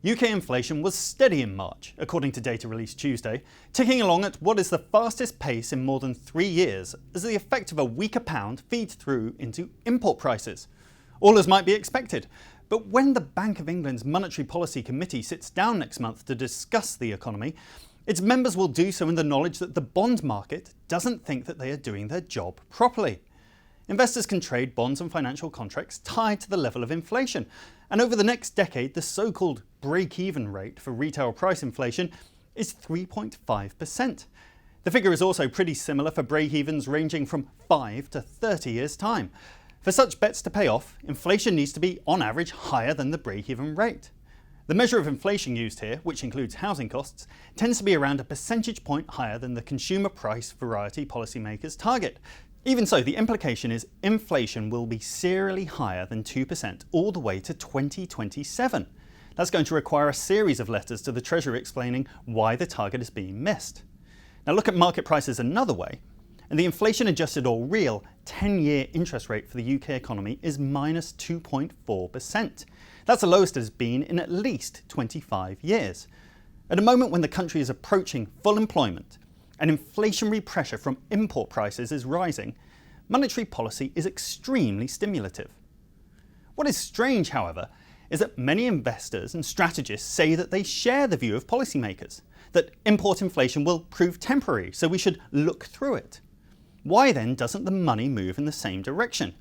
UK inflation was steady in March, according to data released Tuesday, ticking along at what is the fastest pace in more than 3 years as the effect of a weaker pound feeds through into import prices. All as might be expected. But when the Bank of England's Monetary Policy Committee sits down next month to discuss the economy, its members will do so in the knowledge that the bond market doesn't think that they are doing their job properly. Investors can trade bonds and financial contracts tied to the level of inflation, and over the next decade the so-called break-even rate for retail price inflation is 3.5%. The figure is also pretty similar for break-evens ranging from 5 to 30 years' time. For such bets to pay off, inflation needs to be on average higher than the break-even rate. The measure of inflation used here, which includes housing costs, tends to be around a percentage point higher than the consumer price variety policymakers target. Even so, the implication is inflation will be serially higher than 2% all the way to 2027. That's going to require a series of letters to the Treasury explaining why the target is being missed. Now look at market prices another way, and the inflation-adjusted or real 10-year interest rate for the UK economy is minus 2.4%. That's the lowest it has been in at least 25 years. At a moment when the country is approaching full employment, and inflationary pressure from import prices is rising, monetary policy is extremely stimulative. What is strange, however, is that many investors and strategists say that they share the view of policymakers, that import inflation will prove temporary, so we should look through it. Why then doesn't the money move in the same direction?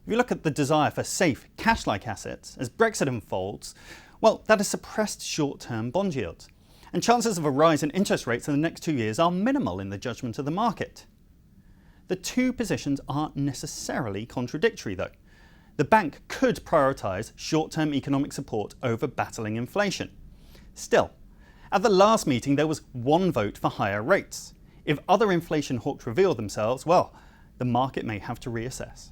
If you look at the desire for safe, cash-like assets as Brexit unfolds, well, that has suppressed short-term bond yields. And chances of a rise in interest rates in the next 2 years are minimal in the judgment of the market. The two positions aren't necessarily contradictory though. The bank could prioritise short-term economic support over battling inflation. Still, at the last meeting there was one vote for higher rates. If other inflation hawks reveal themselves, well, the market may have to reassess.